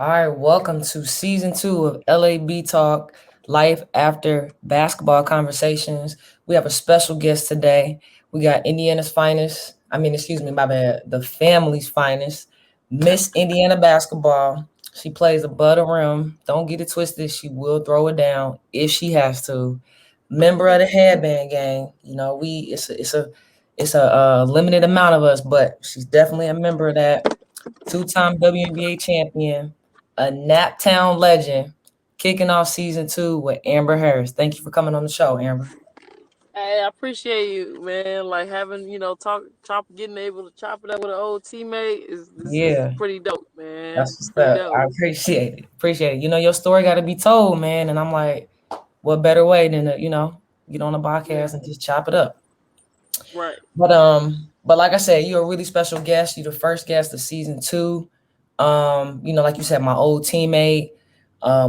All right, welcome to season 2 of L.A.B Talk, Life After Basketball Conversations. We have a special guest today. We got Indiana's finest, excuse me, my bad, the family's finest, Miss Indiana Basketball. She plays above the rim. Don't get it twisted. She will throw it down if she has to. Member of the headband gang. You know, it's a limited amount of us, but she's definitely a member of that. Two-time WNBA champion, a NapTown legend, kicking off season 2 with Amber Harris. Thank you for coming on the show, Amber. Hey, I appreciate you, man. Like having, getting able to chop it up with an old teammate is Yeah, pretty dope, man. that's what's Pretty up. I dope. appreciate it. Appreciate it. You know, your story got to be told, man. And I'm like, what better way than to, get on a Yeah, podcast and just chop it up. right. But like I said, you're a really special guest. You're the first guest of season 2. Like you said, my old teammate.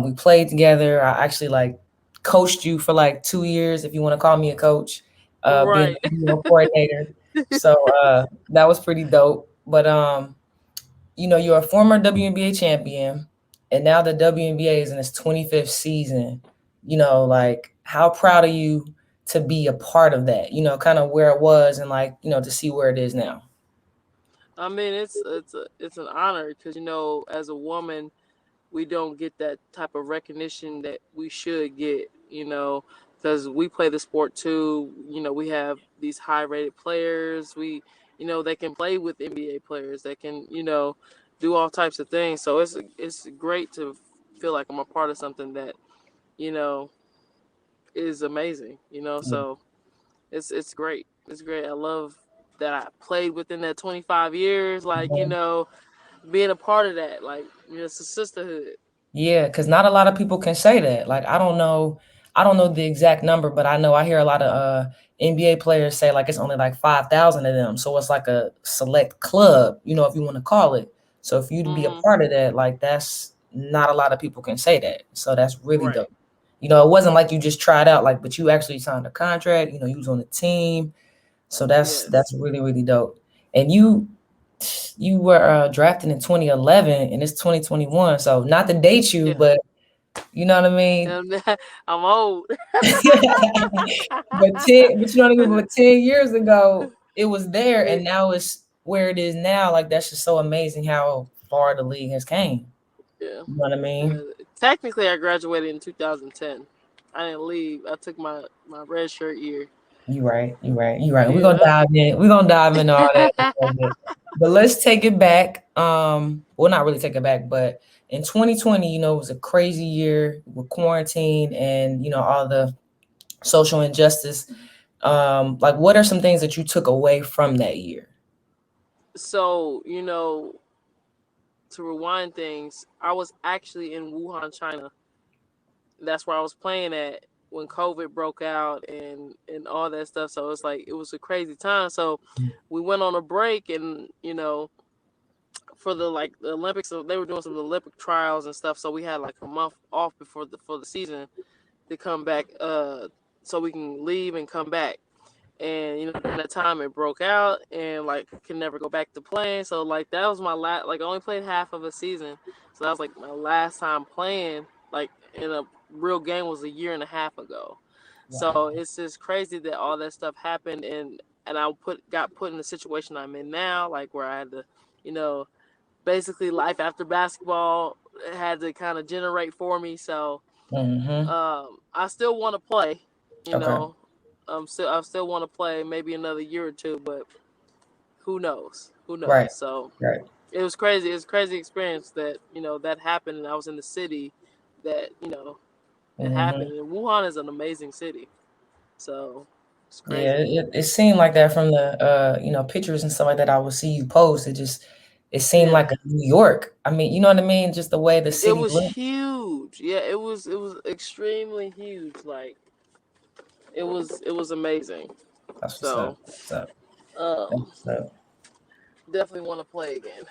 We played together. I actually coached you for 2 years, if you want to call me a coach, being Right. the coordinator. So that was pretty dope. But you're a former WNBA champion, and now the WNBA is in its 25th season. How proud of you to be a part of that? Kind of where it was, and to see where it is now. I mean, it's an honor because as a woman, we don't get that type of recognition that we should get. Because we play the sport too. We have these high-rated players. They can play with NBA players. They can, do all types of things. So it's great to feel like I'm a part of something that you know is amazing. So it's great. It's great. I love that I played within that 25 years. Being a part of that. It's a sisterhood. Yeah, because not a lot of people can say that. I don't know the exact number, but I know I hear a lot of NBA players say it's only 5,000 of them. So it's like a select club, if you want to call it. So for you to be a Hmm. part of that, that's not a lot of people can say that. So that's really Right. dope. It wasn't like you just tried out, but you actually signed a contract. You was on the team. So that's Yes. really really dope. And you were drafted in 2011, and it's 2021. So not to date you, Yeah. but you know what I mean. And I'm old. But you know what I mean. But 10 years ago, it was there, and now it's where it is now. That's just so amazing how far the league has came. Yeah. You know what I Yeah. mean? Technically, I graduated in 2010. I didn't leave. I took my red shirt year. You right. You right. You right. We're gonna Yeah. dive in. We're gonna dive into all that in a little bit. But let's take it back. Well, not really take it back, but in 2020, it was a crazy year with quarantine and all the social injustice. What are some things that you took away from that year? So to rewind things, I was actually in Wuhan, China. That's where I was playing at when COVID broke out and all that stuff. So it's like it was a crazy time. So we went on a break, and for the Olympics, so they were doing some Olympic trials and stuff. So we had like a month off before the season to come back, so we can leave and come back. And during that time it broke out, and can never go back to playing. So that was my last. I only played half of a season, so that was my last time playing in a real game was a year and a half ago. So Wow. it's just crazy that all that stuff happened, and I got put in the situation I'm in now, where I had to, you know, basically life after basketball had to kind of generate for me. So Mm-hmm. I still want to play, you Okay. know. I still want to play maybe another year or two, but who knows? Who Right. knows? So Right. it was crazy. It was a crazy experience that that happened, and I was in the city that it Mm-hmm. happened. And Wuhan is an amazing city, so it's Yeah, crazy. it seemed like that from the pictures and stuff like that I would see you post. It seemed Yeah, like a New York. I mean, you know what I mean? Just the way the it city was looked. huge. Yeah, it was extremely huge. It was amazing. That's what's up. So What's up. That's um, what's up. definitely want to play again.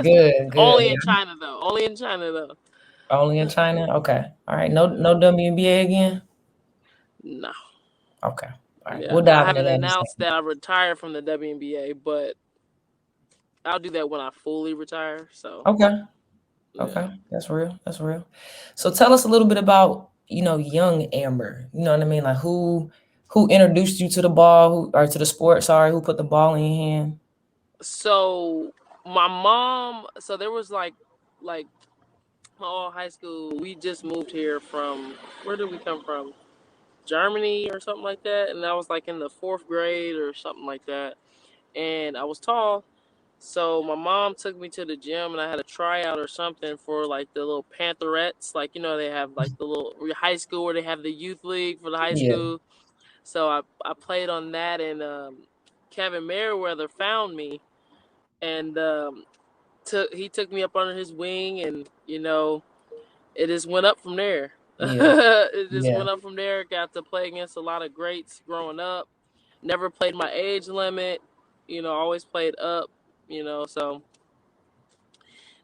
Good, good. Only in Yeah. China though. Only in China though. Only in China? Okay. All right. No WNBA again? No. Okay. All right. Yeah, We'll I dive into haven't that in a announced second. that I retired from the WNBA, but I'll do that when I fully retire. So Okay. Yeah. Okay, that's real. That's real. So tell us a little bit about, young Amber. You know what I mean? Like who introduced you to the ball, who or to the sport, sorry, who put the ball in your hand? So my mom, so there was like all high school. We just moved here from, where did we come from? Germany or something like that. And I was like in the fourth grade or something like that. And I was tall. So my mom took me to the gym and I had a tryout or something for like the little Pantherettes. Like, they have like the little high school where they have the youth league for the high Yeah, school. So I played on that, and Kevin Merriweather found me, and he took me up under his wing, and it just went up from there. yeah, It just yeah. went up from there. Got to play against a lot of greats growing up. Never played my age limit. Always played up. So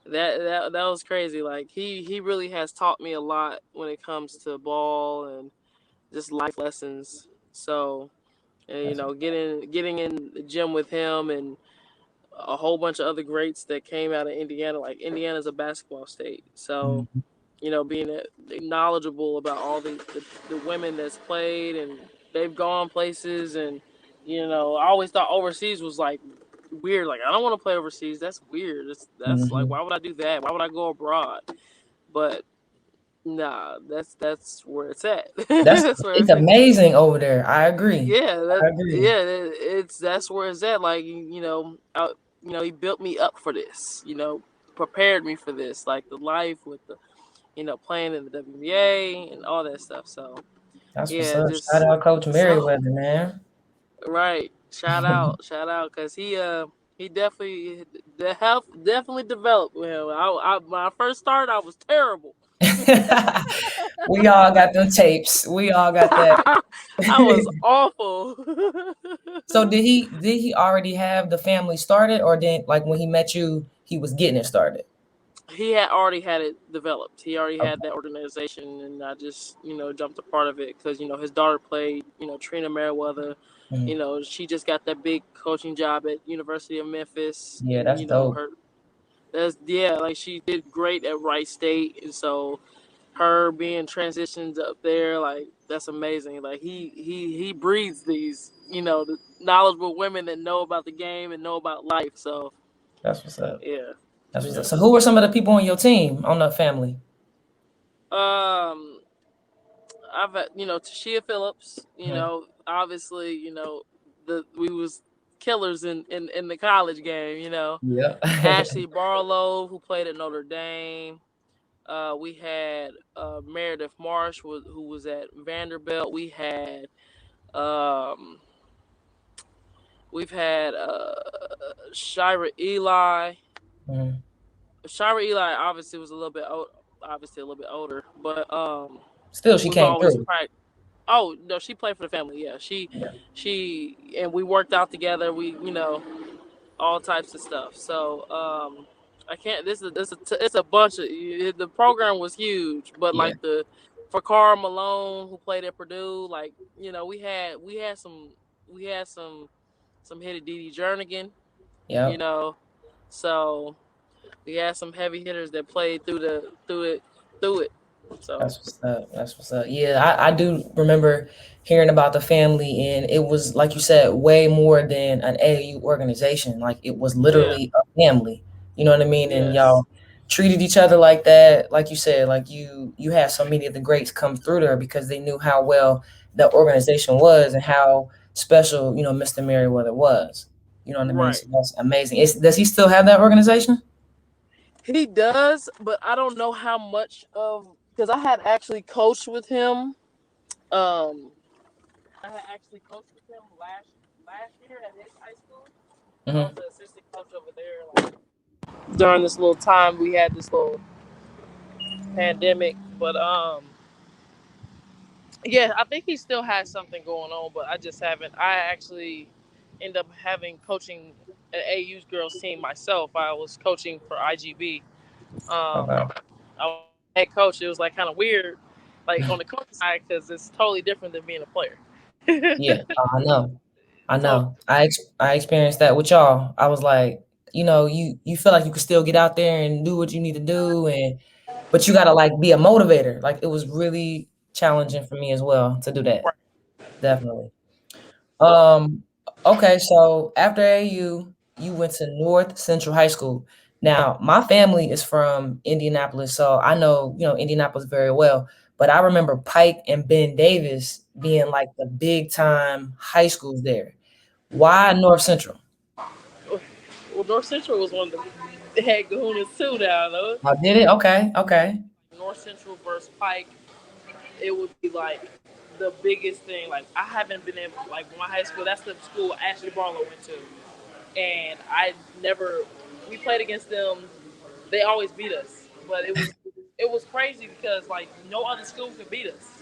that was crazy. Like he really has taught me a lot when it comes to ball and just life lessons. So, and, That's getting in the gym with him and a whole bunch of other greats that came out of Indiana. Like Indiana's a basketball state, so mhm, being knowledgeable about all the women that's played and they've gone places, and I always thought overseas was like weird. Like I don't want to play overseas. That's weird. That's like, mhm. why would I do that? Why would I go abroad? But nah, that's where it's at. That's That's where it's amazing over there. I agree. I agree. that's where it's at. Like he built me up for this. Prepared me for this. Like the life with the playing in the WNBA and all that stuff. So That's what's yeah, up. Shout just out Coach so Merriweather, man. right. Shout out, because he definitely the health definitely developed with him. When I first started, I was terrible. We all got them tapes. We all got that. I was awful. So did he already have the family started, or then like when he met you, he was getting it started? He had already had it developed. He already had Okay. that organization, and I just jumped a part of it because his daughter played. Trina Merriweather. Mhm. She just got that big coaching job at University of Memphis, Yeah, and that's dope. her that's yeah, like she did great at Wright State, and so her being transitioned up there, like that's amazing. Like he breeds these the knowledgeable women that know about the game and know about life. So That's what's up. yeah, That's what's up. yeah. So who were some of the people on your team on the family? Um, I've had, Tashia Phillips. Mhm. Obviously, the we was killers in the college game. Yeah. Ashley Barlow, who played at Notre Dame. We had Meredith Marsh, who was at Vanderbilt. Um, we've had Shira Eli. Mhm. Shira Eli obviously was obviously a little bit older, but Still, she we've came always through. practiced. Oh no, she played for the family. Yeah, Yeah. she and we worked out together. We all types of stuff. So I can't. It's a bunch of. The program was huge, but Yeah. like for Carl Malone, who played at Purdue, like we had some hit at Dee Dee Jernigan, you Yep. know. So we had some heavy hitters that played through it. So That's what's up. That's what's up. Yeah, I do remember hearing about the family, and it was like you said, way more than an AAU organization. Like it was yeah, literally a family. You know what I mean? And yes, y'all treated each other like that. Like you said, like you had so many of the greats come through there because they knew how well the organization was and how special, Mr. Merriweather was. You know what I mean? right. So that's amazing. Does he still have that organization? He does, but I don't know how much of, because I had actually coached with him. Um, I had actually coached with him last year at his high school. I was Hmm. the assistant coach over there. Like during this little time, we had this little pandemic, but yeah, I think he still has something going on, but I just haven't. I actually end up having coaching an AU's girls team myself. I was coaching for IGB. Okay. I was head coach. It was like kind of weird, like on the coaching side, because it's totally different than being a player. Yeah, I know. I So know. I experienced that with y'all. I was like, you feel like you can still get out there and do what you need to do, and but you gotta like be a motivator. Like it was really challenging for me as well to do that. Right. Definitely. Um, okay, so after AU, you went to North Central High School. Now, my family is from Indianapolis, so I know, Indianapolis very well. But I remember Pike and Ben Davis being like the big time high schools there. Why North Central? Well, North Central was one of the head Kahunas too. Now, though. Oh, did it? Okay, okay. North Central versus Pike, it would be like the biggest thing. Like I haven't been able, like my high school. That's the school Ashley Barlow went to, and I never. We played against them. They always beat us, but it was crazy because like no other school could beat us,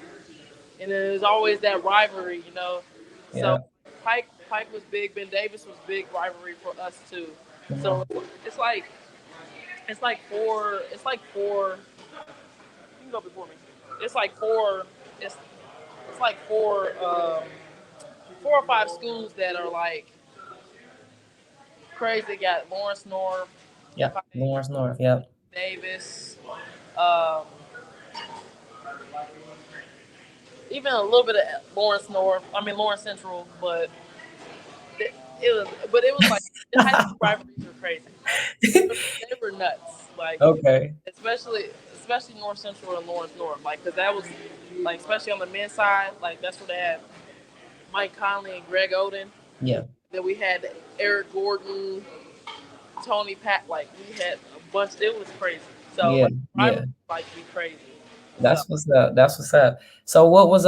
and there's always that rivalry. So Yeah. Pike was big. Ben Davis was big rivalry for us too. So Mhm. it's like it's like four. You can go before me. It's like four. It's like four or five schools that are like crazy. They got Lawrence North, Yep. Pike, Lawrence North. Yep. Davis, um, even a little bit of Lawrence North. I mean Lawrence Central, but it was like the high school rivalries were crazy. They were nuts. Like Okay. especially North Central and Lawrence North. Like because that was like especially on the men's side. Like that's where they had Mike Conley and Greg Oden. Yeah. Then we had Eric Gordon, Tony Pat. Like we had a bunch. It was crazy. So Yeah. like Yeah. rivalries like be crazy. So That's what's up. That's what's up. So what was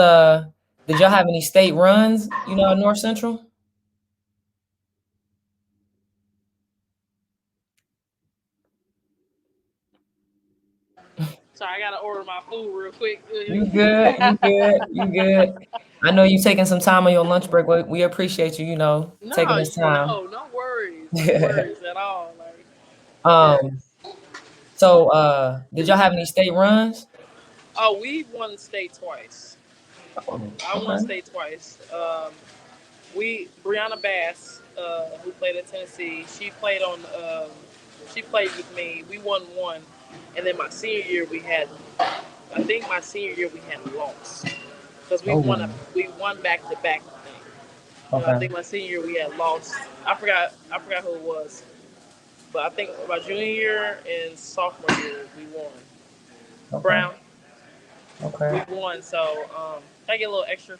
did y'all have any state runs, at North Central? I gotta order my food real quick. You good, you good, you good. I know you taking some time on your lunch break. We appreciate you, taking No, this time. no worries, no worries at all. Like, um, yes. so did y'all have any state runs? Oh, we won state twice. Oh, I won okay. state twice. We Brianna Bass, who played at Tennessee, she played with me. We won one, and then my senior year we had. I think my senior year we had lost because Oh, we won back to back. I think. I okay. think my senior year we had lost. I forgot who it was, but I think my junior year and sophomore year we won. Okay. Brown, we Okay. won. So can I get a little extra?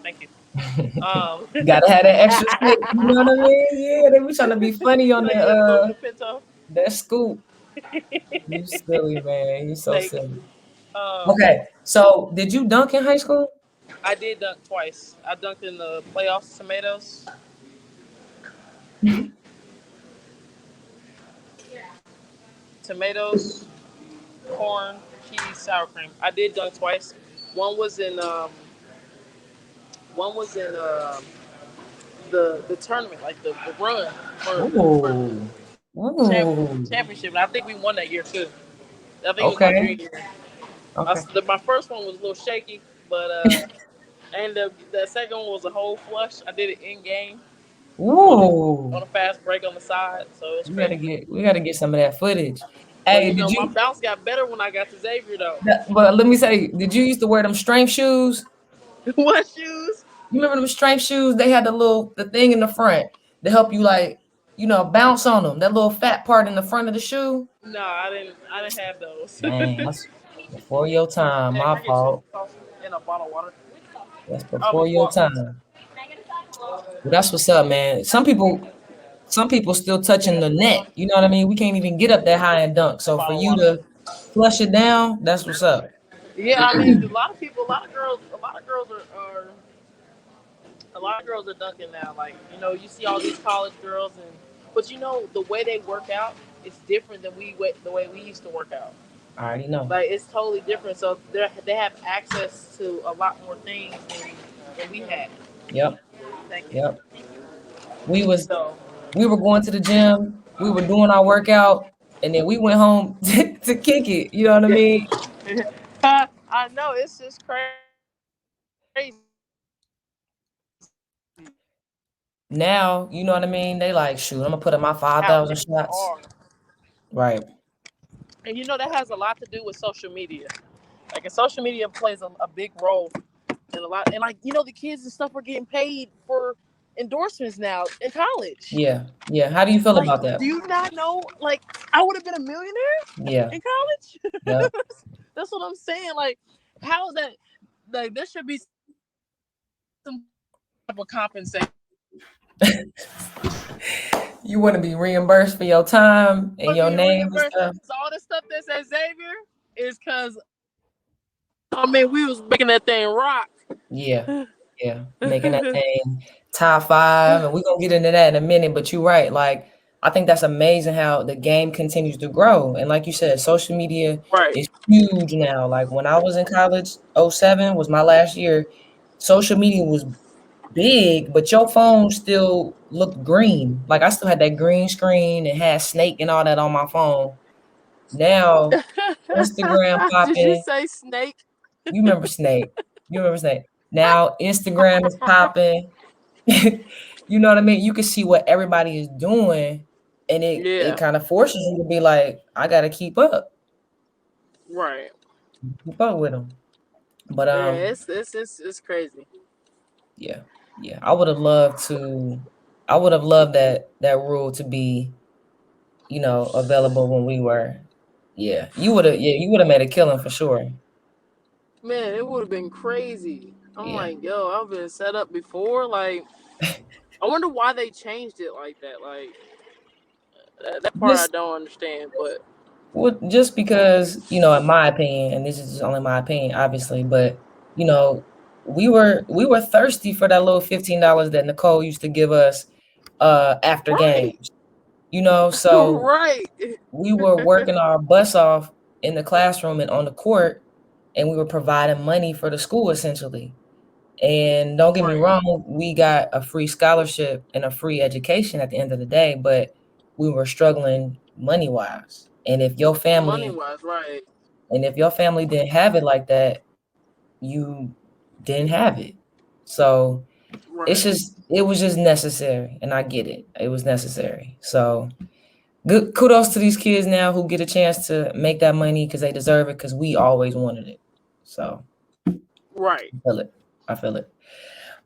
Thank you. Um, Gotta have that extra stick, you know what I mean? Yeah, they be trying to be funny on can I get a little the bit of pinto? that scoop. You silly man. You so Thank you. silly. Um, Okay, so did you dunk in high school? I did dunk twice. I dunked in the playoffs, tomatoes, corn, cheese, sour cream. I did dunk twice. One was in um, one was in the tournament, like the run for Ooh. Ooh. championship. And I think we won that year too. I think it was my Okay. junior year. Okay. My first one was a little shaky, but and the second one was a whole flush. I did it in game on Ooh. a fast break on the side, so it was crazy. We gotta get some of that footage. But Hey, did my you bounce got better when I got to Xavier though. but let me say, did you used to wear them strength shoes? What shoes? You remember them strength shoes? They had the thing in the front to help you like, bounce on them. That little fat part in the front of the shoe. No, I didn't. I didn't have those. Dang, that's before your time. Hey, My can I get chili fault. sauce in a bottle of water? That's Oh, before your time. Well, that's what's up, man. Some people still touching the net. You know what I mean? We can't even get up that high and dunk. a So for bottle of you water. to flush it down, that's what's up. Yeah, I mean, a lot of people, a lot of girls are dunking now. Like, you see all these college girls, but the way they work out is different than the way we used to work out. I already know. Like, it's totally different. So they have access to a lot more things than we had. Yep. Thank you. Yep. We was So we were going to the gym, we were doing our workout, and then we went home to kick it. You know what I yeah, mean? I know it's just crazy. Now, you know what I mean? They like, shoot, I'm gonna put up my Out 5,000 there shots. are. Right. And that has a lot to do with social media. Like, and social media plays a big role in a lot. And like, the kids and stuff are getting paid for endorsements now in college. Yeah. Yeah. How do you feel Like, about that? do you not know? Like, I would have been a millionaire Yeah. in college. Yep. That's what I'm saying. Like, how is that? Like, there should be some type of compensation. You want to be reimbursed for your time I and want to your be name and reimbursed. stuff. So all the stuff that says Xavier is because we was making that thing rock. Yeah. Yeah. Making that thing top five. And we're gonna get into that in a minute. But you're right. Like, I think that's amazing how the game continues to grow. And like you said, social media Right. is huge now. Like when I was in college, '07 was my last year. Social media was big, but your phone still looked green. Like I still had that green screen and had Snake and all that on my phone. Now Instagram Did you popping. say snake? You remember Snake. You remember Snake. Now Instagram is popping. You know what I mean? You can see what everybody is doing, and it Yeah. kind of forces you to be like, I gotta Right. keep up with them. But Yeah. It's crazy. yeah, yeah. I would have loved to. I would have loved that rule to be, available when we were. Yeah, you would have. Yeah, you would have made a killing for sure. Man, it would have been crazy. I'm Yeah. like, yo, I've been set up before. Like, I wonder why they changed it like that. Like, that part I Just don't understand. But just because, in my opinion, and this is just only my opinion, obviously, but you know, we were thirsty for that little $15 that Nicole used to give us after right, games. So right, we were working our butts off in the classroom and on the court, and we were providing money for the school essentially. And don't get me right. wrong, we got a free scholarship and a free education at the end of the day, but we were struggling money wise. Money wise, right, And if your family didn't have it like that, you didn't have it. So right. it was just necessary. And I get it. It was necessary. So good kudos to these kids now who get a chance to make that money because they deserve it because we always wanted it. So Right. I feel it. I feel it.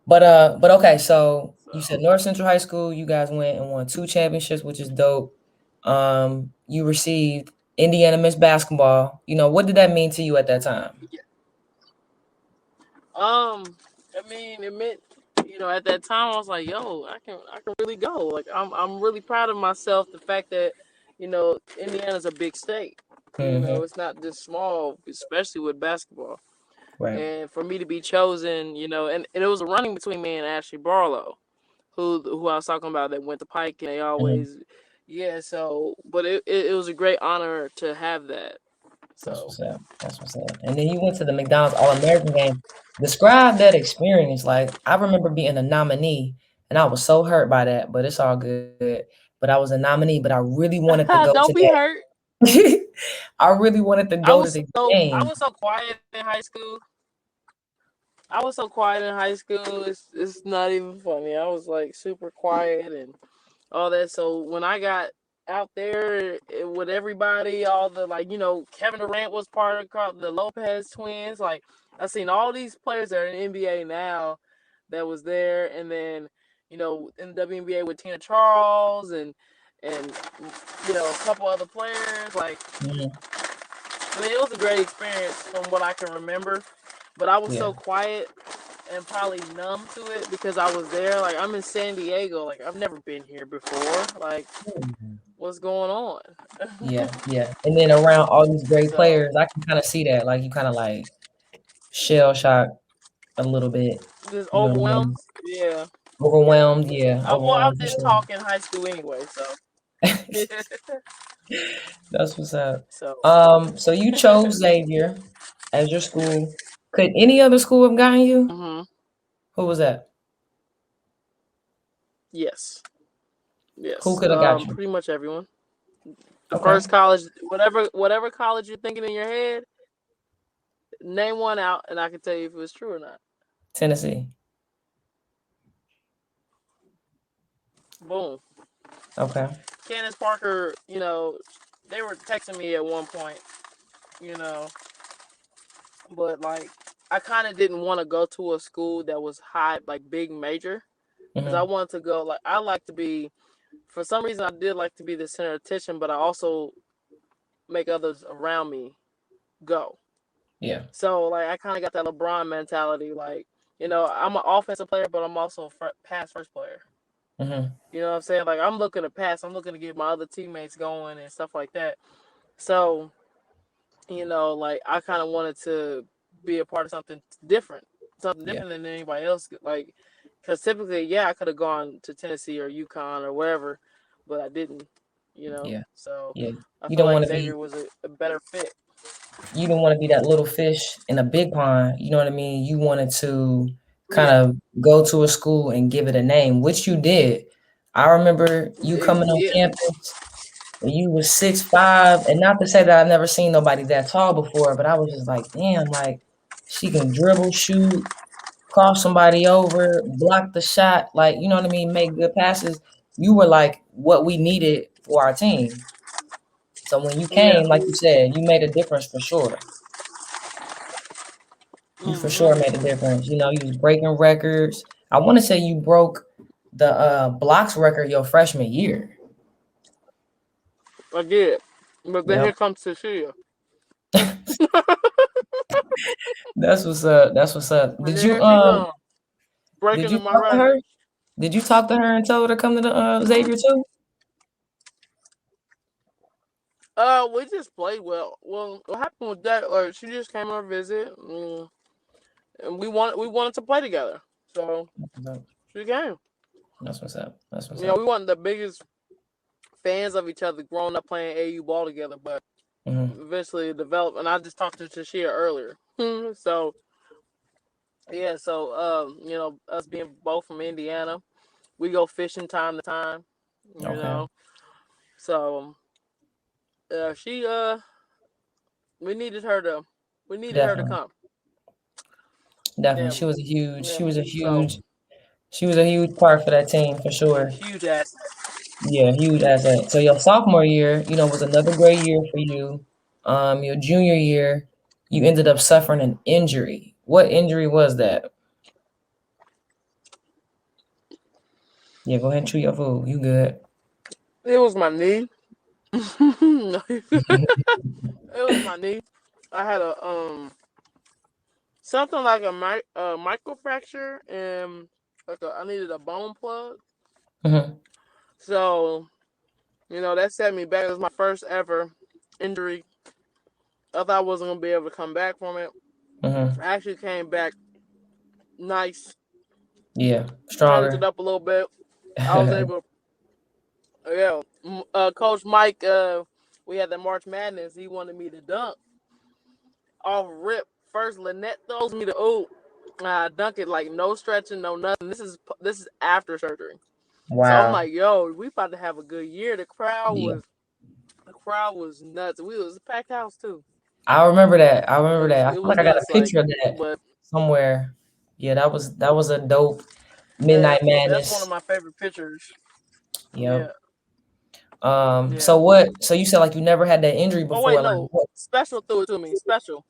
But okay, so you So said North Central High School, you guys went and won 2 championships, which is dope. You received Indiana Miss Basketball. What did that mean to you at that time? yeah. I mean, it meant at that time I was like, yo, I can really go. Like I'm really proud of myself. The fact that Indiana's a big state. Mm-hmm. It's not just small, especially with basketball. Right. And for me to be chosen, and it was a running between me and Ashley Barlow, who I was talking about that went to Pike, and they Mm-hmm. always, yeah. So, but it was a great honor to have that. That's So, what's up. That's what's up. And then you went to the McDonald's All American game. Describe that experience. Like I remember being a nominee, and I was so hurt by that, but it's all good. But I was a nominee, but I really wanted to go to don't be hurt. that. I really wanted to go to the I game. was so quiet in high school. I was so quiet in high school. It's not even funny. I was like super quiet and all that. So when I got out there with everybody, all the Kevin Durant was part of the Lopez twins. Like I seen all these players that are in the NBA now that was there, and then in the WNBA with Tina Charles and a couple other players. Like Mhm. I mean, it was a great experience from what I can remember. But I was so Yeah. quiet and probably numb to it because I was there. Like I'm in San Diego. Like I've never been here before. Like Mhm. what's going on? Yeah. Yeah. And then around all these great So players, I can kind of see that. Like you kind of like shell shock a little bit. just You know what I overwhelmed. mean? Yeah. Overwhelmed. Yeah. I Overwhelmed for didn't sure. talk in high school anyway. So That's what's up. so So you chose Xavier as your school. Could any other school have gotten you? hmm Who was that? yes, Who yes. could have got you? Pretty much everyone. The Okay. first college, whatever college you're thinking in your head, name one out, and I can tell you if it was true or not. Tennessee. Boom. Okay. Candace Parker, they were texting me at one point, you know, but like I kind of didn't want to go to a school that was high, like big major, because I Mm-hmm. wanted to go. Like I like to be, for some reason, I did like to be the center of attention, but I also make others around me go. Yeah. So like I kind of got that LeBron mentality. Like I'm an offensive player, but I'm also a pass first player. Mm-hmm. You know what I'm saying? Like I'm looking to pass. I'm looking to get my other teammates going and stuff like that. So like I kind of wanted to be a part of something Yeah. different than anybody else. Like, because typically, yeah, I could have gone to Tennessee or UConn or wherever, but I didn't. Yeah. So Yeah. I You feel don't like want to Xavier be was a better fit. you don't want to be that little fish in a big pond. You know what I mean? You wanted to kind Yeah, of go to a school and give it a name, which you did. I remember you coming on yeah, campus and you was 6'5", and not to say that I've never seen nobody that tall before, but I was just like, damn, like she can dribble, shoot, cross somebody over, block the shot, like you know what I mean, make good passes. You were like what we needed for our team. So when you yeah. came, like you said, you made a difference for sure. You for sure Hmm. made a difference. You know, you was breaking records. I want to say you broke the blocks record your freshman year. I did, but then here Yep. comes Cecilia, That's what's up. That's what's up. and then here she comes Did breaking you my talk to her? records. Did you talk to her and tell her to come to the Xavier too? We just played well. Well, what happened with that? She just came on a visit, and we wanted to play together. So That's what's up. she came. That's what's up. That's what's up. We weren't the biggest fans of each other growing up playing AU ball together, but Hmm. eventually it developed. And I just talked to Tashia earlier. So yeah, so us being both from Indiana, we go fishing time to time. You Okay. know, so she we needed her to Definitely. come. Definitely. Yeah, yeah. So she was a huge part for that team for sure. huge asset. Yeah, huge asset. So your sophomore year, was another great year for you. Your junior year, you ended up suffering an injury. What injury was that? Yeah, go ahead and chew your food. You good? It was my knee. It was my knee. I had a something like a microfracture and I needed a bone plug. Hmm. So that set me back. It was my first ever injury. I thought I wasn't gonna be able to come back from it. Hmm. I actually came back nice, Yeah, turned it stronger. up a little bit. I was able. Yeah, Coach Mike. We had the March Madness. He wanted me to dunk off rip. First, Lynette throws me the oop. I dunk it like no stretching, no nothing. This is after surgery. So I'm Wow. like, yo, we about to have a good year. The crowd Yeah, was the crowd was nuts. We was a packed house too. I remember that. I It remember was that. I it feel was like I got a nuts. Like, picture of that but somewhere. Yeah, that was a dope yeah, Midnight that's one of Madness. my favorite pictures. Yep. Yeah, So yeah. what? So you said like you never had that injury Oh wait, before, like no, what? Special threw it to me. Special.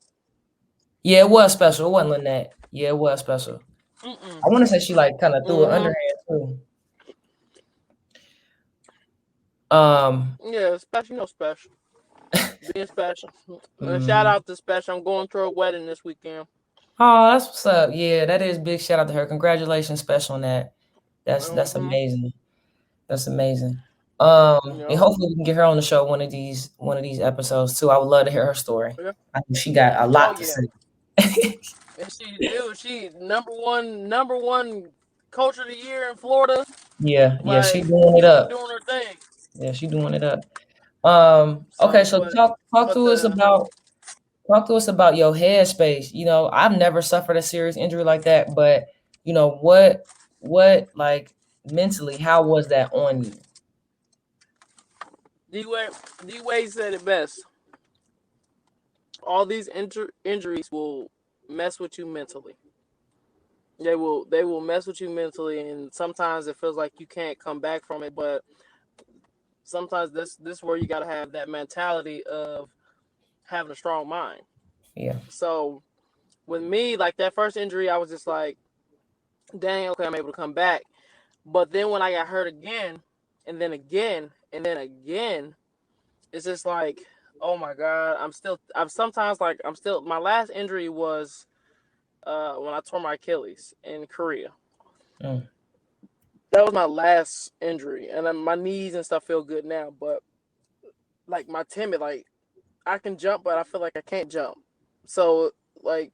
Yeah, it was special. It wasn't Lynette. Yeah, it was special. Mm-mm. I want to say she like kind of threw it Mm-hmm. underhand too. Um, Yeah, special. Special. Being special. Shout mm, out to Special. I'm going to her wedding this weekend. oh, that's what's up. Yeah, that is big shout out to her. Congratulations, special on that. That's Mm-hmm. amazing. That's amazing. And Yep. hopefully we can get her on the show one of these episodes too. I would love to hear her story. Yeah. I think she got a Oh lot to yeah. say. And she number one coach of the year in Florida. Yeah, yeah, she Like doing it she up. doing her thing. Yeah, she doing it up. Okay, So, so talk but to us the about your headspace. I've never suffered a serious injury like that, but what like mentally, how was that on you? D Wade said it best. All these injuries will mess with you mentally. They will mess with you mentally, and sometimes it feels like you can't come back from it. But sometimes this where you got to have that mentality of having a strong mind. Yeah. So with me, like that first injury, I was just like, dang, okay, I'm able to come back. But then when I got hurt again, and then again, and then again, it's just like, oh my god, I'm sometimes like I'm still. My last injury was when I tore my Achilles in Korea. Mm. That was my last injury, and then my knees and stuff feel good now. But like my timid, like I can jump, but I feel like I can't jump. So like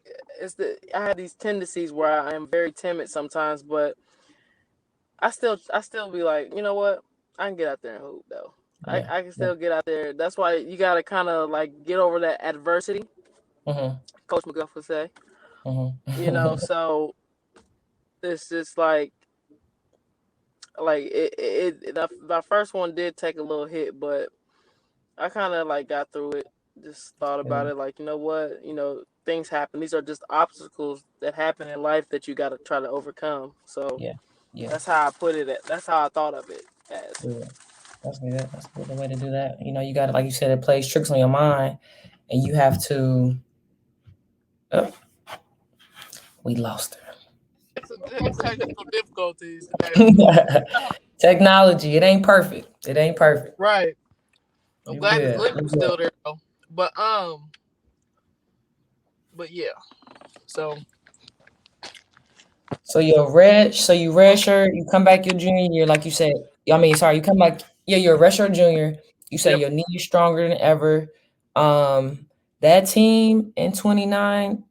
I have these tendencies where I am very timid sometimes, but I still be like, you know what? I can get out there and hoop though. I, Yeah. I can Yeah. still get out there. That's why you gotta kind of like get over that adversity. Mm-hmm. Coach McGuff would say, Mm-hmm. So it's just like my first one did take a little hit, but I kind of like got through it. Just thought about it, like, you know what, things happen. These are just obstacles that happen in life that you got to try to overcome. So Yeah. Yeah. that's how I put it. That's how I thought of it as. Yeah. That's good. That's a good way to do that. You got to, like you said, it plays tricks on your mind, and you have to. Oh, we lost It's technical difficulties today. her. Technology, it ain't perfect. It ain't perfect. Right. I'm You glad this good. link You was good. still there though. But yeah. So So you red shirt, you come back your junior year, like you said. I mean, sorry, you come back. Yeah, you're a red shirt junior. You say yep. your knee is stronger than ever. Um, that team in 29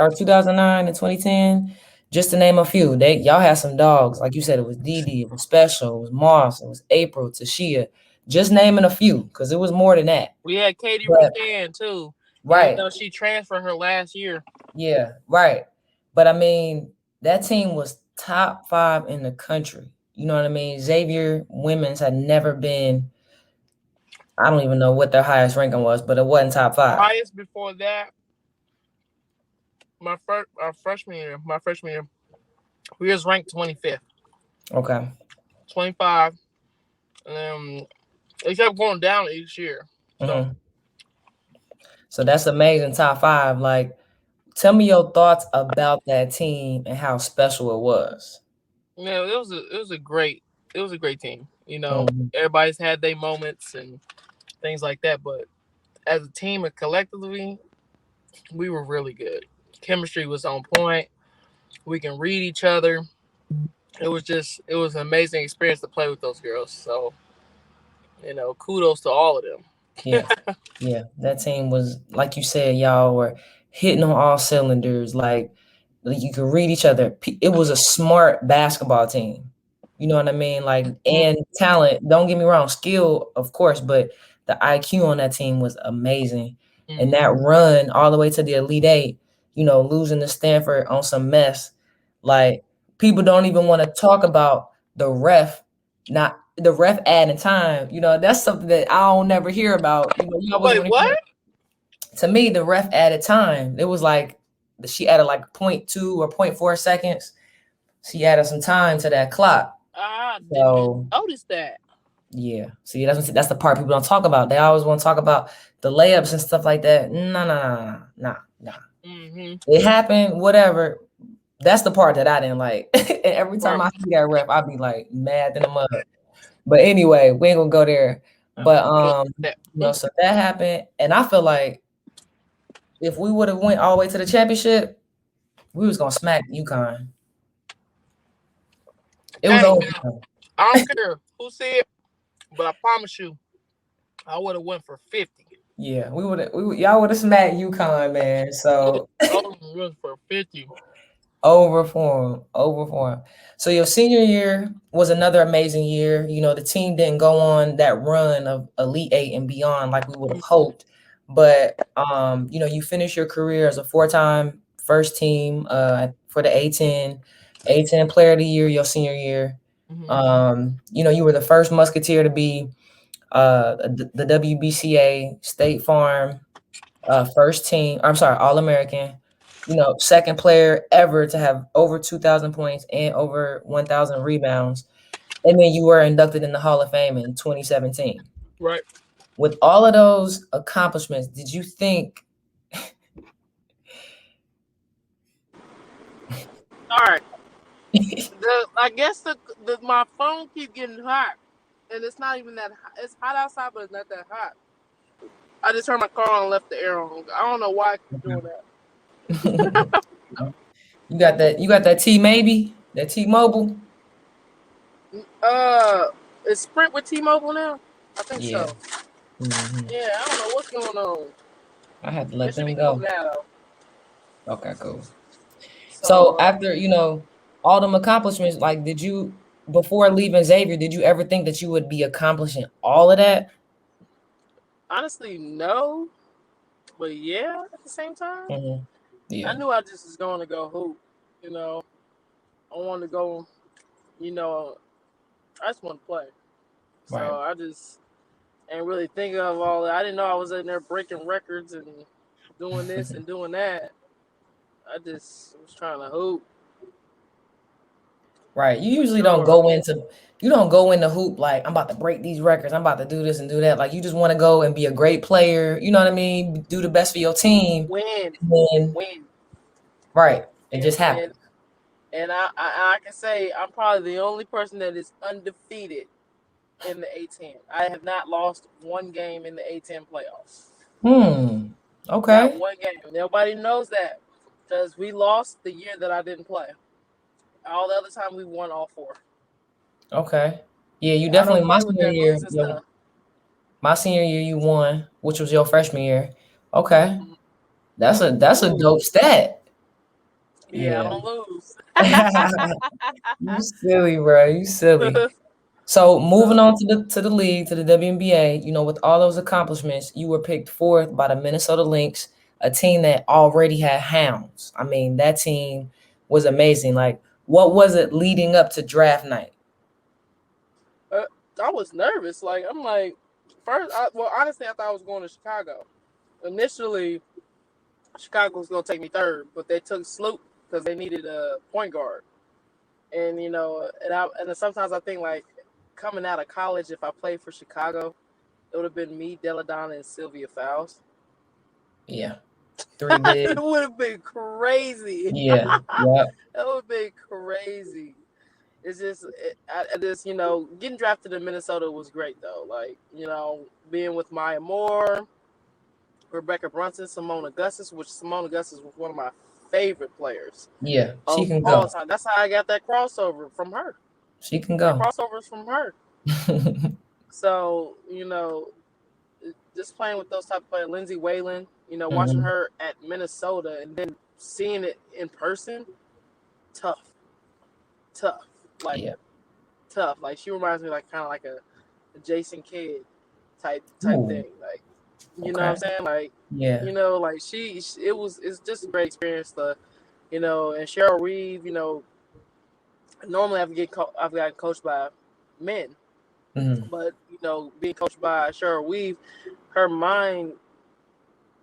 or 2009 and 2010, just to name a few, y'all had some dogs. Like you said, it was Dee, it was Special, it was Moss, it was April, Tashia. Just naming a few, because it was more than that. We had Katie But Rutan too, even right, though she transferred her last year. yeah, right. But I mean, that team was top 5 in the country. You know what I mean? Xavier women's had never been. I don't even know what their highest ranking was, but it wasn't top 5. Highest before that, my freshman year, we was ranked 25th, Okay. 25, and then it kept going down each year. So Hmm. So that's amazing. Top 5. Like, tell me your thoughts about that team and how special it was. yeah, it was a great team. Mhm. Everybody's had their moments and things like that, but as a team and collectively, we were really good. Chemistry was on point. We can read each other. It was an amazing experience to play with those girls. So, kudos to all of them. Yeah. Yeah. That team was, like you said, y'all were hitting on all cylinders. Like you could read each other. It was a smart basketball team. You know what I mean? Like, and talent, don't get me wrong, skill, of course, but the IQ on that team was amazing. And that run all the way to the Elite Eight, losing to Stanford on some mess. Like, people don't even want to talk about not the ref adding time. That's something that I don't never hear about. You always Wait, want to what? hear. To me, the ref added time. It was like she added like 0.2 or 0.4 seconds. She added some time to that clock. I didn't even So notice that. yeah, see, that's the part people don't talk about. They always want to talk about the layups and stuff like that. No, no, no, no, no. Mm-hmm. It happened, whatever. That's the part that I didn't like. And every time I see that ref, I'd be like mad in the mud. But anyway, we ain't gonna go there. But so that happened, and I feel like if we would have went all the way to the championship, we was gonna smack UConn. It was Hey, over. man, I don't care who said, but I promise you, I would have went for 50. Yeah, y'all would have smacked UConn, man. So I would have went for 50. over for 'em. So your senior year was another amazing year. The team didn't go on that run of Elite Eight and beyond like we would have hoped. But you finished your career as a 4-time first team for the A10 Player of the Year your senior year. You were the first Musketeer to be the WBCA State Farm first team. I'm sorry, All American. second player ever to have over 2,000 points and over 1,000 rebounds. And then you were inducted in the Hall of Fame in 2017. Right. With all of those accomplishments, did you think? All right. I guess my phone keeps getting hot, and it's not even that hot. It's hot outside, but it's not that hot. I just turned my car on and left the air on. I don't know why I keep doing that. You got that? You got that T maybe? That T-Mobile? Is Sprint with T-Mobile now? I think Yeah. so. Mm-hmm. Yeah, I don't know what's going on. I had to let It should them be cool go. now though. Okay, cool. So So after, all them accomplishments, like before leaving Xavier, did you ever think that you would be accomplishing all of that? honestly, no, but yeah, at the same time, Mm-hmm. I Yeah, knew I just was going to go hoop. You know, I wanted to go. You know, I just want to play. right. So I just ain't really thinking of all that. I didn't know I was in there breaking records and doing this and doing that. I just was trying to hoop Right. You for usually sure. you don't go into hoop like I'm about to break these records. I'm about to do this and do that. Like you just want to go and be a great player. You know what I mean? Do the best for your team. Win, And win, right. It and just and happens. and I can say I'm probably the only person that is undefeated in the A10. I have not lost one game in the A10 playoffs. Not Okay. one game. Nobody knows that because we lost the year that I didn't play. All the other time we won all four. Okay. Yeah, you I don't definitely play with that losing yo, stuff. my senior year you won, which was your freshman year. Okay. Mhm. That's a dope Lose. stat. Yeah, I Yeah. don't lose. You silly, bro. You silly. So moving So on to the league, to the WNBA, with all those accomplishments, you were picked fourth by the Minnesota Lynx, a team that already had hounds. I mean, that team was amazing. Like, what was it leading up to draft night? uh, I was nervous. Like I'm like, well, honestly, I thought I was going to Chicago. Initially, Chicago was going to take me third, but they took Sloop because they needed a point guard. And and sometimes I think like coming out of college, if I played for Chicago, it would have been me, Deladonna, and Sylvia Fowles. Yeah, three big. It would have been crazy. Yeah, yeah. That would have been crazy. It's just, I just, getting drafted in Minnesota was great though. Like, being with Maya Moore, Rebecca Brunson, Simone Augustus, which Simone Augustus was one of my favorite players Yeah, she of can all go. time. That's how I got that crossover from her. She can That go. crossover is from her. So, just playing with those type of players, Lindsay Whalen, watching Mhm. her at Minnesota and then seeing it in person, tough, tough, like Yeah. tough. Like she reminds me like kind of like a Jason Kidd type Ooh, thing. Like you know what I'm okay. saying? Like Yeah. like it's just a great experience. And Cheryl Reeve, normally I've gotten coached by men, Mhm. but being coached by Cheryl Reeve, her mind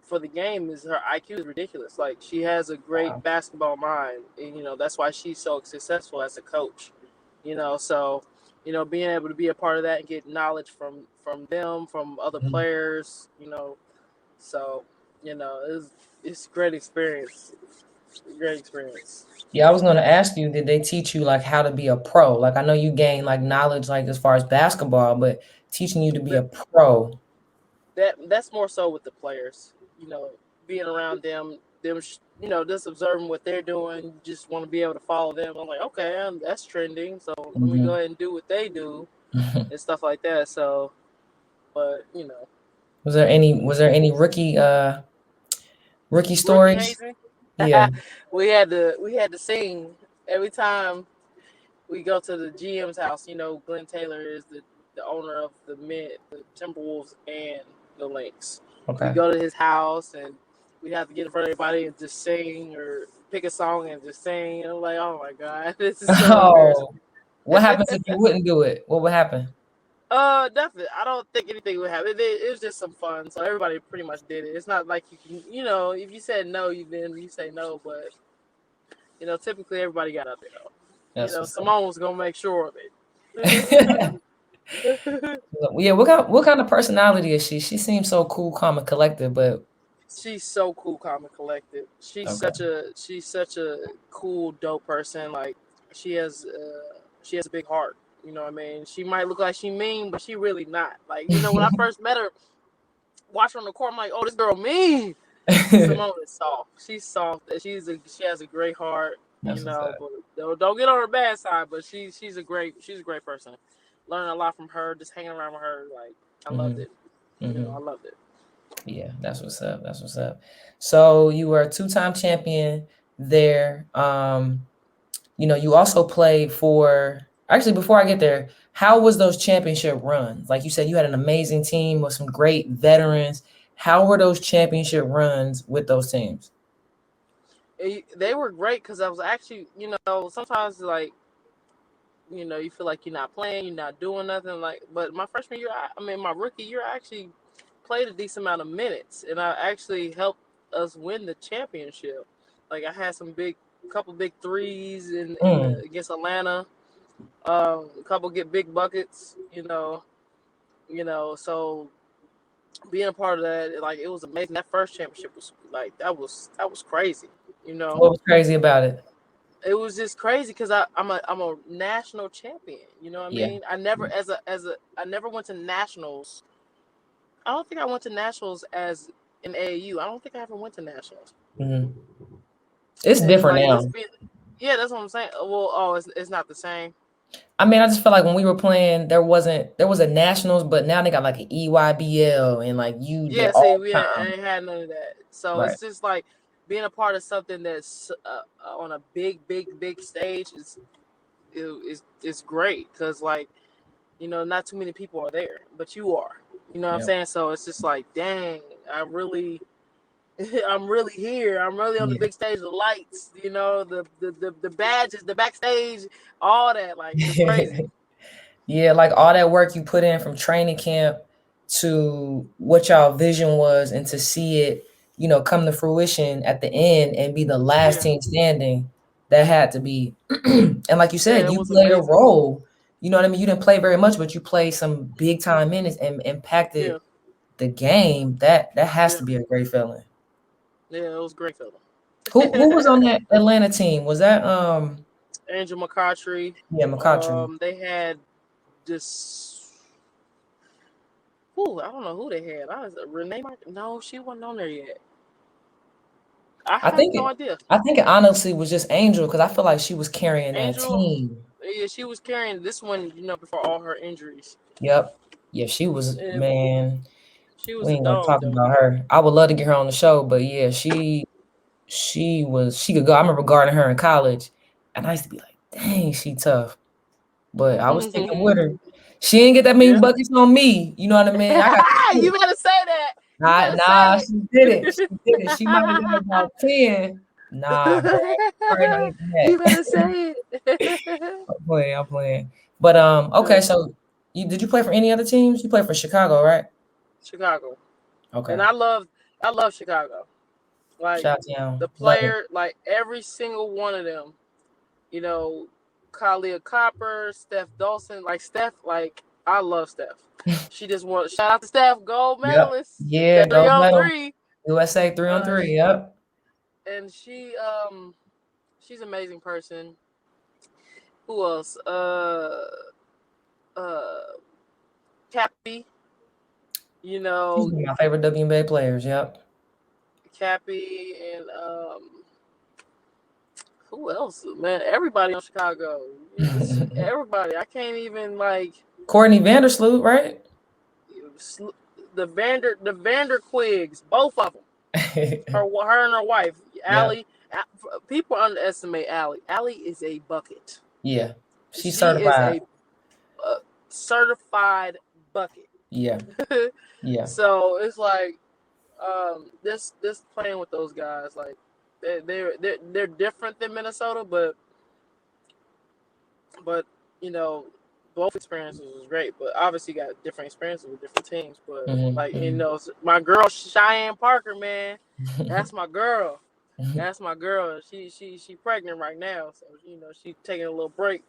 for the game is her IQ is ridiculous. Like she has a great Wow. basketball mind, and that's why she's so successful as a coach. So being able to be a part of that and get knowledge from them, from other Mhm. players, so it's great experience. Great experience. Yeah, I was gonna ask you, did they teach you like how to be a pro? Like I know you gain like knowledge like as far as basketball, but teaching you to be But a pro. that's more so with the players. Being around them, just observing what they're doing. You just want to be able to follow them. I'm like, okay, that's trending, so let me go Mhm. ahead and do what they do and stuff like that. So, but Was there any rookie rookie stories? hazing, Yeah. we had to sing every time we go to the GM's house. Glenn Taylor is the owner of the Timberwolves and the Lynx. We Okay. go to his house and we have to get in front of everybody and just sing or pick a song and just sing. And I'm like, oh my god, this is so embarrassing. Oh, what happens if you wouldn't do it? What would happen? Definitely. I don't think anything would happen. It was just some fun, so everybody pretty much did it. It's not like you can, if you said no, you say no, but typically everybody got up there though. That's what's up. Simone was gonna make sure of it. Yeah, what kind of personality is she? She seems so cool, calm, and collected, but She's so cool, calm, and collected. okay. She's such a cool, dope person. Like she has a big heart. You know what I mean? She might look like she mean, but she really not. Like when I first met her, watch her on the court, I'm like, oh, this girl mean. Simone is soft. She's soft. She has a great heart. That's what's up. But don't get on her bad side. But she's a great person. Learning a lot from her. Just hanging around with her, like I loved Hmm. it. Hmm. I loved it. Yeah, that's what's up. That's what's up. So you were a two-time champion there. You also played for, actually, before I get there, how was those championship runs? Like you said, you had an amazing team with some great veterans. How were those championship runs with those teams? They were great because I was actually, sometimes like, you feel like you're not playing, you're not doing nothing. Like, but my freshman year, my rookie year, I actually played a decent amount of minutes, and I actually helped us win the championship. Like, I had couple big threes Mm. against Atlanta. A couple get big buckets. So being a part of that, like, it was amazing. That first championship was like that was crazy. You know, What was crazy about it? it was just crazy because I'm a national champion. You know what I Yeah. mean? I never I never went to nationals. I don't think I went to nationals as an AAU. I don't think I ever went to nationals. Hmm. It's And different like now. yeah, that's what I'm saying. Well, oh, it's not the same. I mean, I just feel like when we were playing, there was a nationals, but now they got like an EYBL and like the Yeah, see, all we time. ain't had none of that. So Right. it's just like being a part of something that's on a big, big, big stage is great because like not too many people are there, but you are. You know what I'm Yeah. saying? So it's just like, dang, I really, I'm really here. I'm really on the Yeah. big stage. The lights, the badges, the backstage, all that. Like it's crazy. Yeah, like all that work you put in from training camp to what y'all vision was and to see it, come to fruition at the end and be the last Yeah, team standing, that had to be and like you yeah, said, it you was played a amazing. role. You know what I mean? You didn't play very much, but you played some big time minutes and Yeah, impacted the game. That has yeah, to be a great feeling. yeah. It was great feeling. Who was on that Atlanta team? Was that Angel McCautry. yeah, McCutcheon? They had this. Ooh, I don't know who they had. Renee. No, she wasn't on there yet. I I have think no it idea. I think it honestly was just Angel because I feel like she was carrying that Angel. team. Yeah, she was carrying this one. Before all her injuries. Yep. Yeah, she was, And man. she was We a ain't gonna dog, talk though. about her. I would love to get her on the show, but yeah, she could go. I remember guarding her in college, and I used to be like, dang, she tough. But I was sticking with her. She didn't get that many Yeah. buckets on me. You know what I mean? I got You better say that. You nah, better nah, say she didn't. She it. didn't. She might have got about 10. Nah, bro. Probably not even You that. better say it. I'm playing. But Yeah. okay, so did you play for any other teams? You played for Chicago, right? Chicago, and Okay. I love Chicago. Like Shout down. the Love it. player, like every single one of them. You know, Kalia Copper, Steph Dawson, like Steph, like I love Steph. She just won. Shout out to Steph, gold Yep. medalist, Yeah, three gold on medal. three. USA 3-on-3. Yep. And she's an amazing person. Who else? Uh, Cappy. You She's know, one of my favorite WNBA players. Yep. Cappy and who else? Man, everybody on Chicago. Everybody. I can't even like Courtney Vandersloot, right? the Vander Quigs, both of them. Her and her wife, Yep. Allie. People underestimate Allie. Allie is a bucket. Yeah. She's She is certified. a certified bucket. Yeah. Yeah. So it's like this playing with those guys, like they're different than Minnesota, but you know, both experiences was great, but obviously got different experiences with different teams. But like Mm-hmm. my girl Cheyenne Parker, man, that's my girl. That's my girl. She pregnant right now, so she's taking a little break.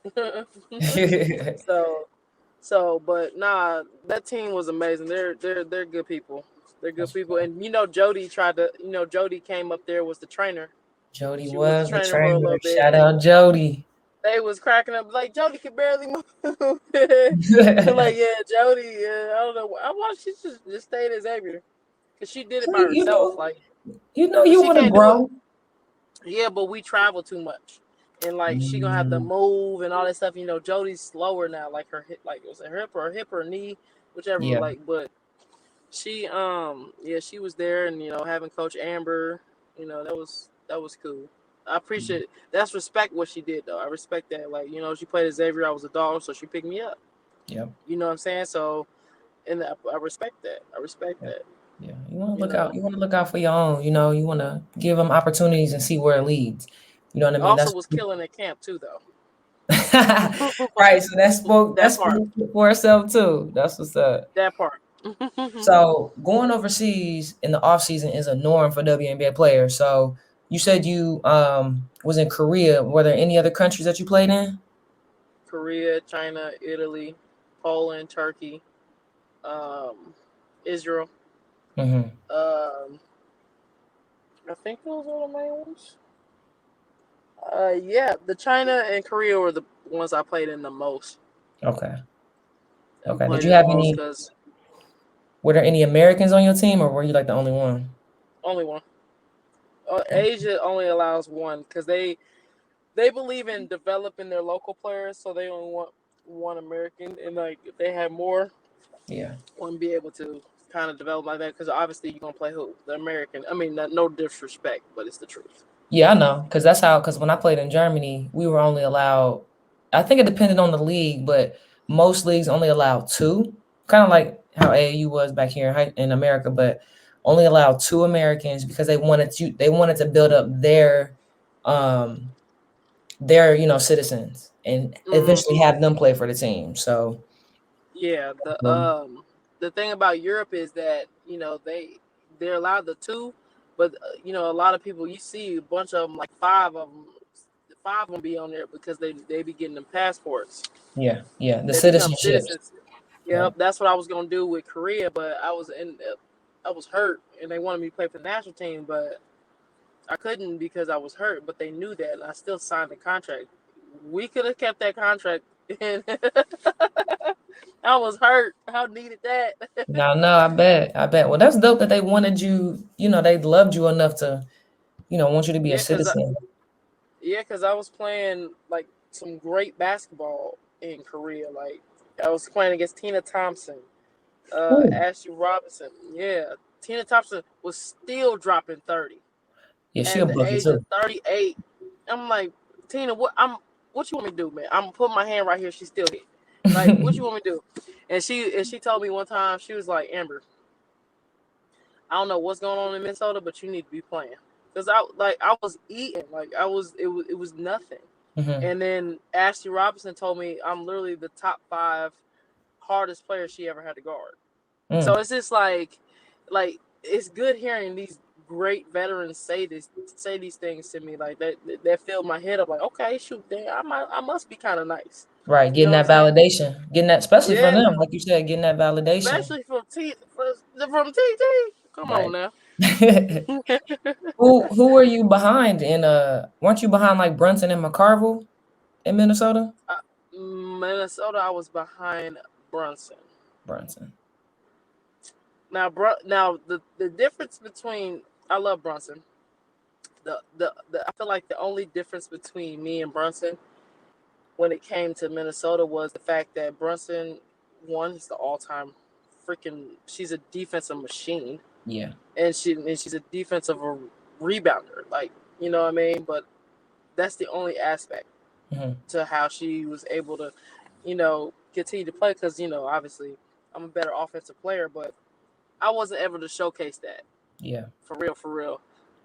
so but nah, that team was amazing. They're good people. They're good That's people, cool. and Jody tried to. Jody came up there, was the trainer. Jody She was the was the trainer for a trainer. little bit, Shout and out Jody. they was cracking up like Jody could barely move. Like Jody, I don't know. I want she just stayed at Xavier because she did it by you herself. know, Like, but you she want to can't do it. grow. Yeah, but we travel too much, and like she gonna have to Mm, move and all that stuff. Jody's slower now. Like her hip, like it was her hip or knee, whichever. yeah. Like, but she yeah, she was there, and having Coach Amber, that was cool. I appreciate it. That's respect what she did though. I respect that. Like, she played at Xavier. I was a dog, so she picked me up. Yep. You know what I'm saying? So, and I respect that. I respect Yep. that. Yeah. You want to You look out. know. You want to look out for your own. You want to give them opportunities and see where it leads. You know what I mean? Also That's was killing at camp too though. right. So that That part. spoke for itself too. That's what's up. That part. So going overseas in the off season is a norm for WNBA players. So you said you was in Korea. Were there any other countries that you played in? Korea, China, Italy, Poland, Turkey, um, Israel. Mm-hmm. Um, I think those are the main ones. Yeah, the China and Korea were the ones I played in the most. Okay. I Okay. Did played you in the have most any? because Were there any Americans on your team, or were you like the only one? only one. Okay. Asia only allows one because they believe in developing their local players, so they only want one American. And like if they had more, Yeah. wouldn't be able to kind of develop like that because obviously you're gonna play who the American. I mean, no disrespect, but it's the truth. Yeah, I know, because that's how. Because when I played in Germany, we were only allowed. I think it depended on the league, but most leagues only allowed two. Kind of like how AAU was back here in America, but only allowed two Americans because they wanted to build up um their citizens and Mm, eventually have them play for the team. So yeah, um, the thing about Europe is that they're allowed the two, but a lot of people you see a bunch of them like five of them be on there because they be getting them passports. yeah, the They become citizenships. citizens. Yeah. Yep, that's what I was gonna do with Korea, but I was hurt, and they wanted me to play for the national team, but I couldn't because I was hurt. But they knew that, and I still signed the contract. We could have kept that contract, and I was hurt. I needed that. No, I bet. Well, that's dope that they wanted you. They loved you enough to want you to be a yeah, cause citizen. I was playing like some great basketball in Korea. Like I was playing against Tina Thompson, Ooh. Ashley Robinson. Yeah, Tina Thompson was still dropping 30 Yeah, she a at the bucket age of too. 38. I'm like, Tina, what you want me to do, man? I'm putting my hand right here. She's still hit. Like, what you want me to do? And she told me one time, she was like, Amber, I don't know what's going on in Minnesota, but you need to be playing. Cause I was eating. Like it was nothing. Hmm. And then Ashley Robinson told me I'm literally the top 5 hardest player she ever had to guard. So Mm. it's just like it's good hearing these great veterans say these things to me like that filled my head up like okay shoot dang, I must be kind of nice. Right, You getting know what I'm that saying? validation, getting that, especially from Yeah, them, like you said, getting that validation. especially from TT. Come on Right. now. Who were you behind in? Weren't you behind like Brunson and McCarville in Minnesota? Minnesota, I was behind Brunson. Brunson. Now the difference between I love Brunson. The I feel like the only difference between me and Brunson when it came to Minnesota was the fact that Brunson, one, is the all-time freaking. She's a defensive machine, Yeah. and she's a defensive rebounder. Like what I mean. But that's the only aspect Hmm. to how she was able to, continue to play. Because obviously, I'm a better offensive player, but I wasn't able to showcase that Yeah. for real, for real.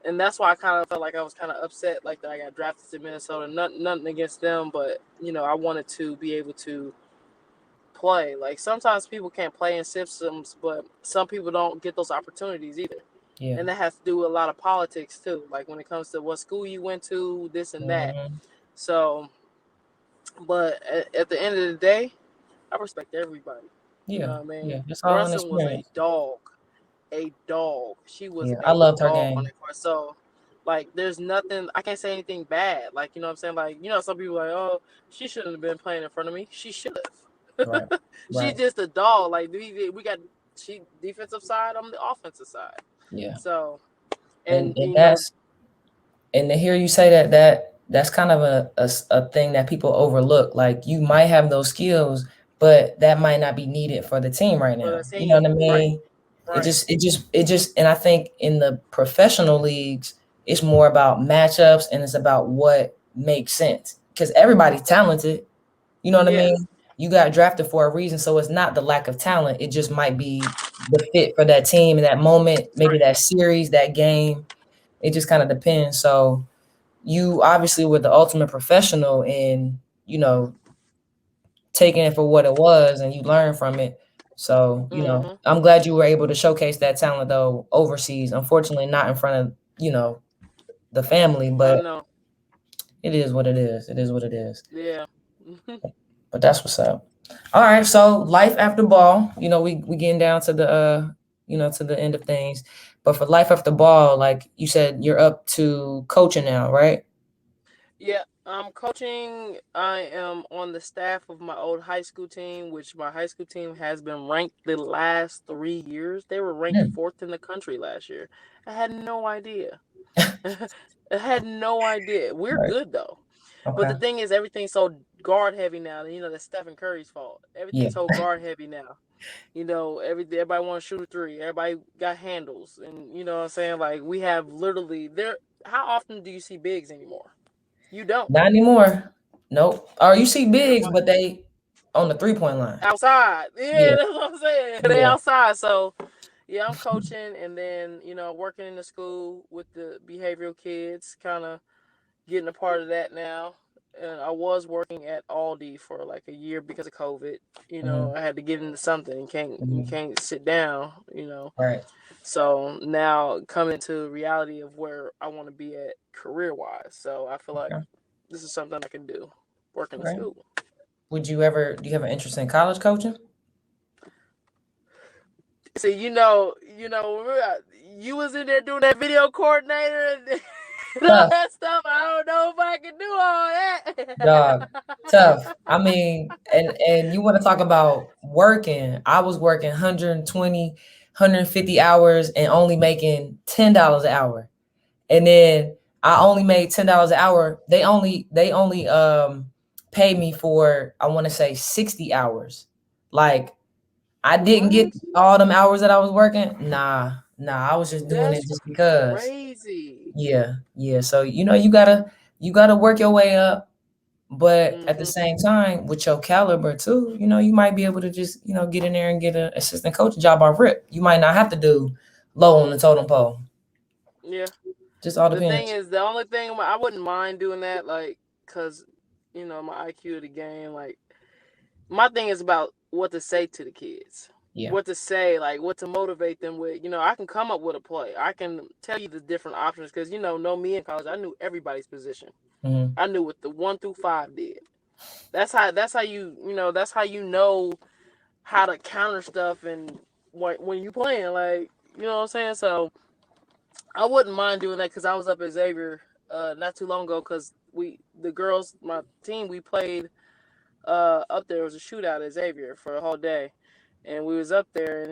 And that's why I kind of felt like I was kind of upset, like that I got drafted to Minnesota. Nothing against them, but I wanted to be able to play. Like sometimes people can't play in systems, but some people don't get those opportunities either. Yeah. And that has to do with a lot of politics too. Like when it comes to what school you went to, this and that. Mhm. So, but at the end of the day, I respect everybody. You know Yeah. what I mean? Yeah. It's all an Brunson was a experience. dog, a dog. She was Yeah. I a loved her dog on game. that court. So, like, there's nothing I can't say anything bad. Like, you know what I'm saying? Like, you know, some people are like, oh, she shouldn't have been playing in front of me. She should have. Right. She's Right. just a dog. Like, we got she defensive side. I'm the offensive side. Yeah. So, And and and you know, that's and to hear you say that's kind of a thing that people overlook. Like you might have those skills, but that might not be needed for the team right for the now. You know team, what I right, mean? right, It just, and I think in the professional leagues, it's more about matchups and it's about what makes sense because everybody's talented. You know what I yeah, mean? You got drafted for a reason, so it's not the lack of talent. It just might be the fit for that team in that moment, maybe right, that series, that game. It just kind of depends. So you obviously were the ultimate professional in, taking it for what it was and you learn from it. So, mm-hmm. I'm glad you were able to showcase that talent though overseas. Unfortunately, not in front of, the family, I but know, it is what it is. It is what it is. yeah, But that's what's up. All right. So life after ball, we getting down to the to the end of things. But for life after ball, like you said, you're up to coaching now, right? yeah. I'm coaching. I am on the staff of my old high school team, which my high school team has been ranked the last 3 years. They were ranked Hmm. fourth in the country last year. I had no idea. I had no idea. We're Right. good though. But Okay. the thing is, everything's so guard heavy now. You know, that's Stephen Curry's fault. Yeah. Everything's so guard heavy now. You know, everybody want to shoot a three. Everybody got handles, and you know what I'm saying. Like we have literally there. How often do you see bigs anymore? You don't. Not anymore. Nope. Or you see I'm bigs, like, but they on the 3-point line. outside. Yeah, Yeah. that's what I'm saying. They Yeah. outside. So yeah, I'm coaching, and then working in the school with the behavioral kids, kind of getting a part of that now. And I was working at Aldi for like a year because of COVID. Hmm. I had to get into something. You Hmm. can't sit down. Right. So now coming to reality of where I want to be at career wise. So I feel like Okay. this is something I can do. Work in the Right. school. Do you have an interest in college coaching? See, you was in there doing that video coordinator and all Tough, that stuff. I don't know if I can do dog. all Tough. I that. mean, and you want to talk about working. I was working 120, 150 hours and only making $10 an hour. And then I only made $10 an hour. They only paid me for, I want to say, 60 hours. Like I didn't get What? all them hours that I was working. Nah, I was just doing it That's just because. crazy. Yeah, yeah. So you gotta work your way up, but at the Hmm. same time, with your caliber too, you might be able to just get in there and get an assistant coach job off rip. You might not have to do low on the totem pole. Yeah. Just all The thing depends. is, the only thing I wouldn't mind doing that, like, cause my IQ of the game, like, my thing is about what to say to the kids, Yeah. what to say, like, what to motivate them with. I can come up with a play. I can tell you the different options, cause know me in college, I knew everybody's position. Hmm. I knew what the 1 through 5 did. That's how that's how how to counter stuff and when you playing, like, what I'm saying. So I wouldn't mind doing that because I was up at Xavier not too long ago because the girls, my team, we played up there. It was a shootout at Xavier for a whole day. And we was up there, and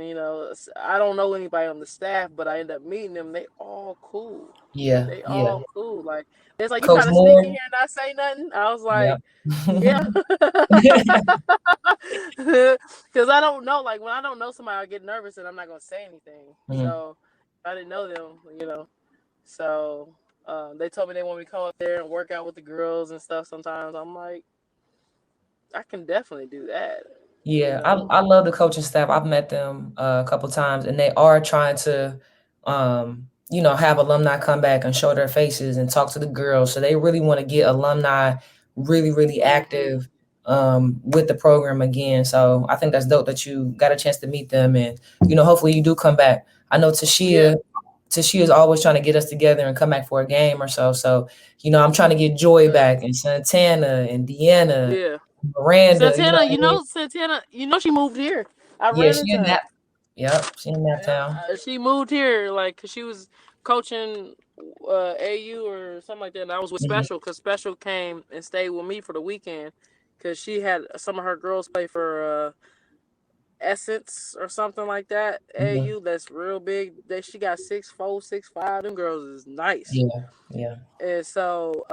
I don't know anybody on the staff, but I ended up meeting them. They all cool. Yeah, They yeah. all cool. Like it's like you Coach trying to sneak in Moore. here and not say nothing. I was Yep. like, yeah, because I don't know. Like when I don't know somebody, I get nervous and I'm not gonna say anything. Mhm. So I didn't know them. So they told me they want me to come up there and work out with the girls and stuff. Sometimes I'm like, I can definitely do that. You Yeah, I know. I love the coaching staff. I've met them a couple times, and they are trying to, have alumni come back and show their faces and talk to the girls. So they really want to get alumni really, really Hmm. active with the program again. So I think that's dope that you got a chance to meet them, and hopefully you do come back. I know Yeah. Tashia is always trying to get us together and come back for a game or so. So I'm trying to get Joy back, and Santana and Deanna, Yeah. Miranda. Santana, What I mean? Santana, she moved here. I Yeah, ran she into in her. that. Yep, she in that town. She moved here, like, cause she was coaching AU or something like that. And I was with Mhm. Special, cause Special came and stayed with me for the weekend, cause she had some of her girls play for Essence or something like that. Mhm. AU, that's real big. She got 6'4", 6'5". Them girls is nice. Yeah, yeah. And so,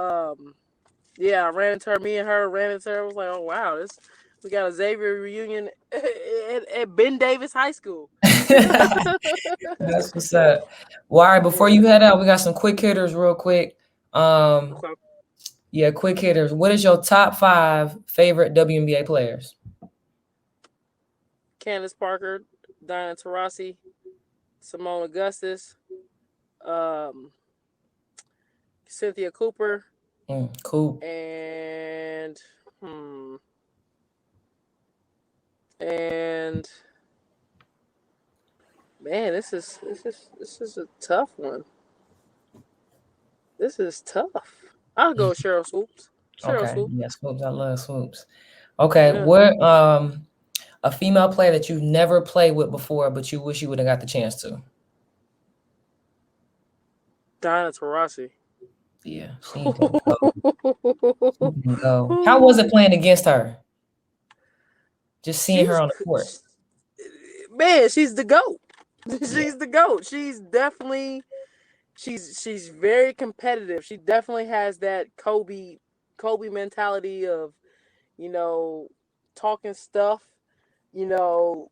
yeah, I ran into her. Me and her ran into her. I was like, oh wow, we got a Xavier reunion at Ben Davis High School. That's what's up. Well, all right, before Yeah. you head out, we got some quick hitters real quick. Okay. Yeah, quick hitters. What is your top 5 favorite WNBA players? Candace Parker, Diana Taurasi, Simone Augustus, um, Cynthia Cooper, Cool. and and man, this is a tough one. This is tough. I'll go Cheryl Swoops. Cheryl Okay. Swoops. Yeah, Swoops. I love Swoops. Okay. Yeah. What a female player that you've never played with before, but you wish you would have got the chance to? Diana Taurasi. Yeah, she can go. She can go. How was it playing against her? Just seeing her she's on the court. Man, she's the GOAT. Yeah. She's the GOAT. She's definitely she's very competitive. She definitely has that Kobe mentality of, you know, talking stuff, you know,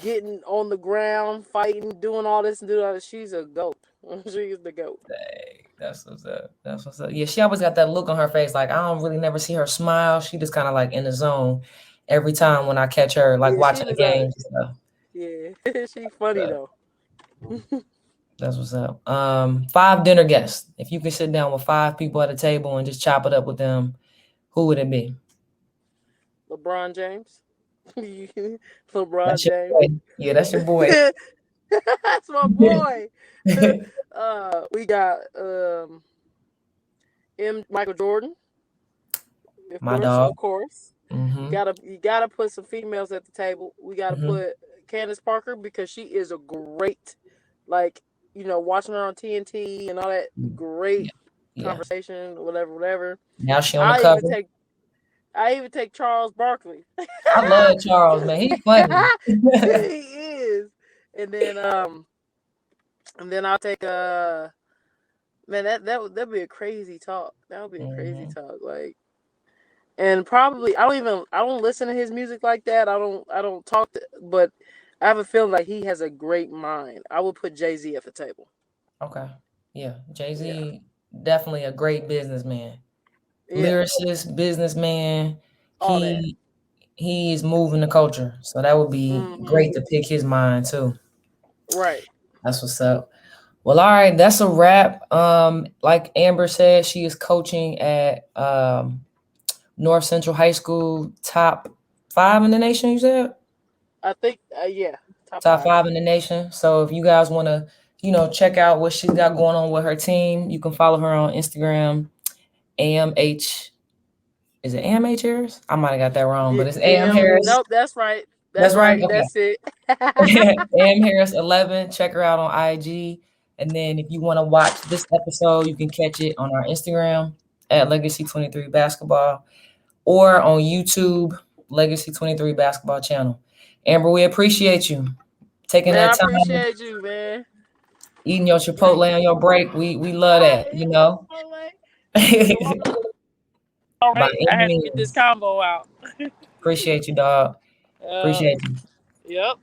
getting on the ground, fighting, doing all this and doing all this. She's a GOAT. She's the GOAT. Dang, that's what's up. That's what's up. Yeah, she always got that look on her face. Like I don't really never see her smile. She just kind of like in the zone every time when I catch her, like Yeah, she watching in the the zone. games and stuff. Yeah, she's funny But though. that's what's up. 5 dinner guests. If you could sit down with 5 people at a table and just chop it up with them, who would it be? LeBron James. LeBron That's your James. boy. Yeah, that's your boy. That's my boy. We got Michael Jordan, My dog. of course. Mm-hmm. You gotta put some females at the table. We gotta Mm-hmm. put Candace Parker, because she is a great, like, watching her on TNT and all that, Yeah. great Yeah. conversation, whatever. Now she on the I cover. even take Charles Barkley. I love Charles, man. He's funny. He is. And then I'll take man, that'd be a crazy talk. That would be a crazy Mhm. talk. Like, and probably I don't listen to his music like that. I don't talk to, but I have a feeling like he has a great mind. I would put Jay-Z at the table. Okay. Yeah. Yeah. Jay-Z, definitely a great businessman. Yeah. Lyricist, businessman. All that. He's moving the culture. So that would be Mm-hmm. great to pick his mind too. Right. That's what's up. Well, all right, that's a wrap. Like Amber said, she is coaching at North Central High School, top 5 in the nation, you said? I think yeah, top Top 5. 5 in the nation. So if you guys want to, check out what she's got going on with her team, you can follow her on Instagram, AMH. Is it AMH Harris? I might have got that wrong, Yeah, but it's AM Harris. nope, that's right. That's That's right. right. Okay. That's it. AM Harris 11. Check her out on IG. And then if you want to watch this episode, you can catch it on our Instagram at Legacy 23 Basketball or on YouTube, Legacy 23 Basketball channel. Amber, we appreciate you taking Man, I that time, appreciate you, man. eating your Thank Chipotle on your break. We love that, All By right, I any had to get this means. combo out. Appreciate you, dog. Uh, Appreciate you. yep.